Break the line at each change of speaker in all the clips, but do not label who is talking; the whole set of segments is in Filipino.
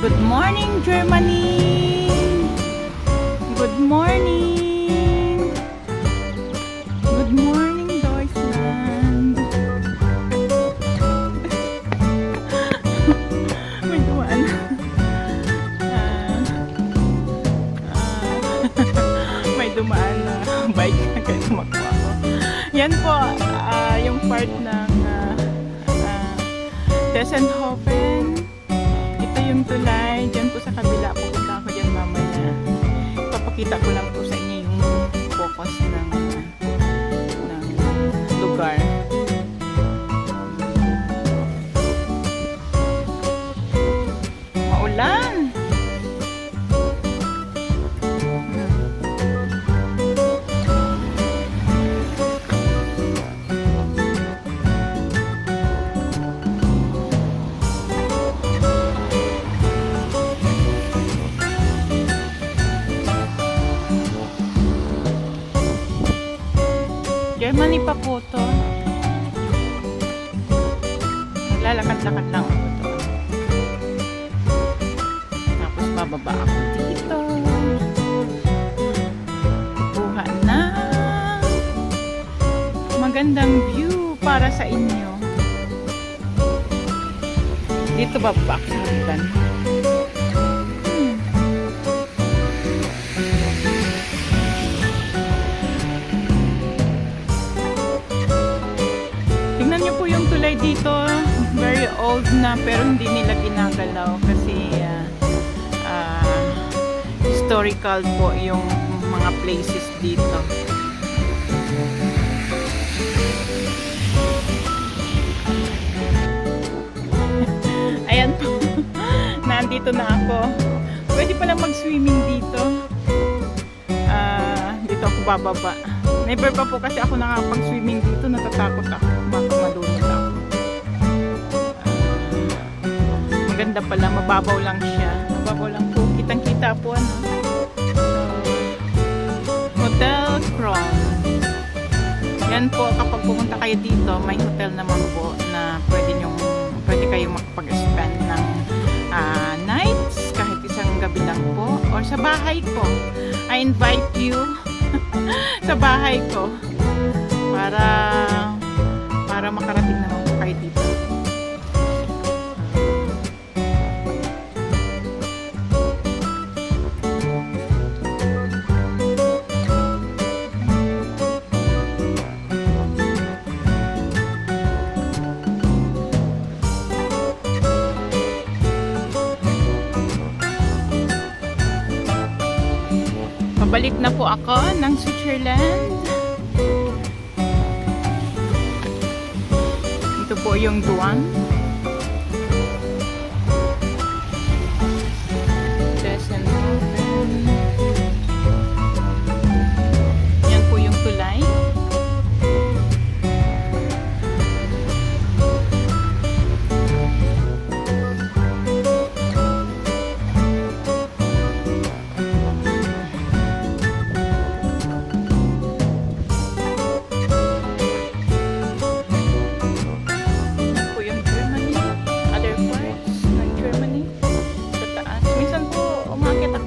Good morning, Germany! Good morning! Good morning, Deutschland! May dumaan. May dumaan na bike na kaya tumakbo ako. Yan po, yung part ng Dessenhofen. Ito yung tulay. Diyan po sa kabila. Pupunta ako dyan mamaya. Papakita ko lang po sa inyo yung focus ng lugar. Maulan! Germany pa po to. Maglalakad-lakad lang ako to. Tapos bababa ako dito. Kukuha na magandang view para sa inyo. Dito bababa ako sa hagdan. Dito, very old na pero hindi nila ginagalaw kasi historical po yung mga places dito. Ayan po. Nandito na ako. Pwede palang mag-swimming dito. Dito ako bababa. Never pa po kasi ako nakapag-swimming dito. Natatakot ako. Baka malunod ako. Maganda pala, mababaw lang siya. Mababaw lang po, kitang-kita po ano. Hotel Crown. Yan po, kapag pumunta kayo dito, may hotel naman po na pwede kayong makapag-spend ng nights, kahit isang gabi lang po. Or sa bahay ko. I invite you sa bahay ko para makarating naman po kayo dito. Balik na po ako ng Switzerland. Ito po yung Duan. Dessenhofen. Yan po yung tulay.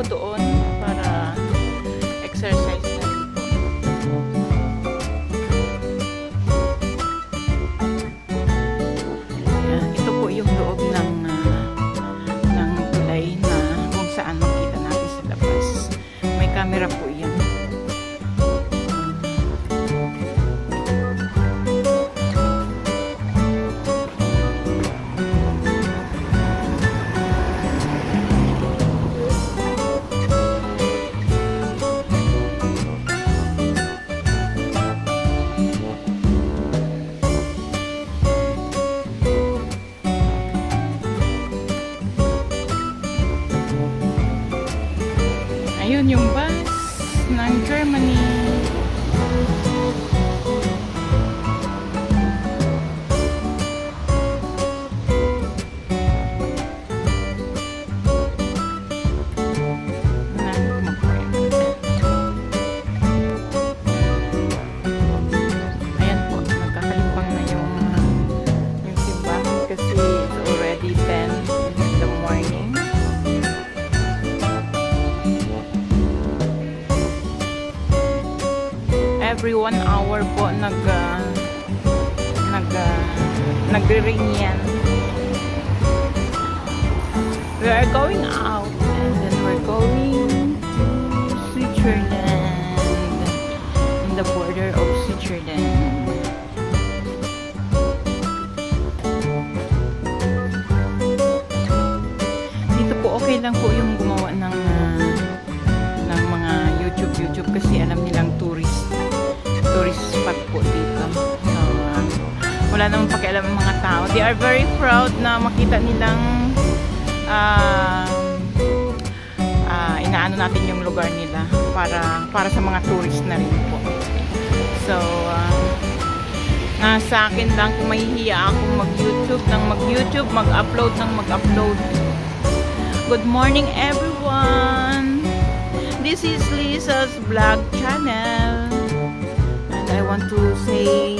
Doon para exercise na rin po. Yan, ito po yung loob ng tulay na kung saan makita natin sa labas. May camera po yan. Ayun yung bus ng Germany. Ayan po, nagkakalimpang na yung simbahan kasi it's already 10 in the morning. 1 hour po nagre-Rhien. We are going out and then we're going to Switzerland, in the border of Switzerland. Dito po okay lang po yung gumawa ng mga YouTube kasi alam nilang tourist spot po dito. So, wala namang pakialam ang mga tao. They are very proud na makita nilang inaano natin yung lugar nila para sa mga tourist na rin po. So, nasa akin lang kung mahihiya akong mag-YouTube, mag-upload. Good morning everyone! This is Lisa's vlog channel and I want to say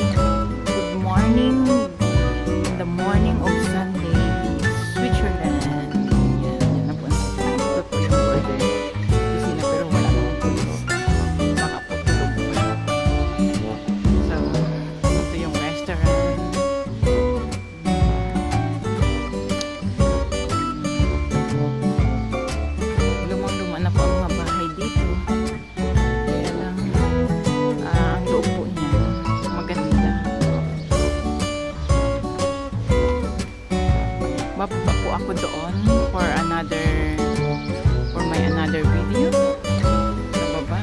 good morning in the morning of Sunday, Switzerland. Yan na po. Ito po yung border. Kasi na pero wala namang police. Baka po tulog pa. So, ito yung restaurant. Lumang-luma na po ang mga bahay dito. Kaya lang, ang loob po niya maganda. Bababa po ako doon for my another video sa baba.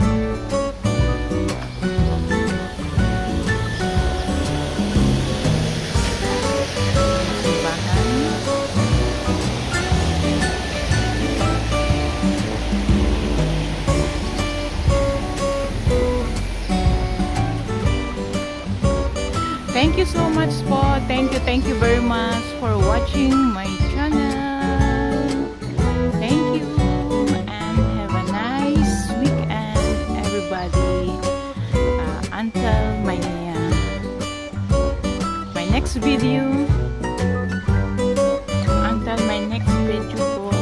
Simbahan. Thank you so much po. Thank you very much for watching my channel. Thank you and have a nice weekend everybody. Until my next video. Until my next video po.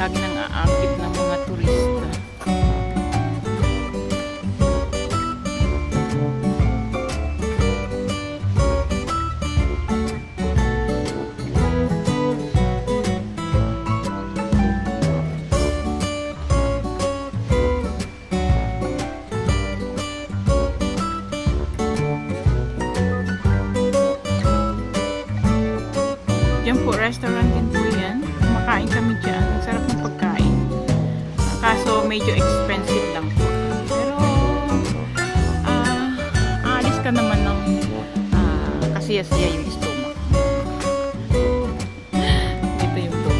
Lagi nang aakit ng mga turista. Diyan po, restaurant din po yan. Kumakain kami dyan. Ang sarap ng pagkain. Kaso medyo expensive lang po. Pero aalis ka naman ng kasiya-siya yung stomach. Dito yung po.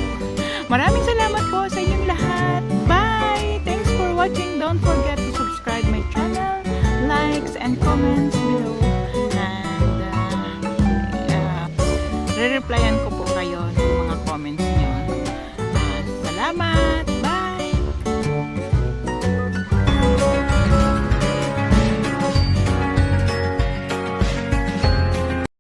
Maraming salamat po sa inyong lahat. Bye! Thanks for watching. Don't forget to subscribe my channel, likes and comments below. And re-replyan ko po kayo ng mga comments nyo. Salamat!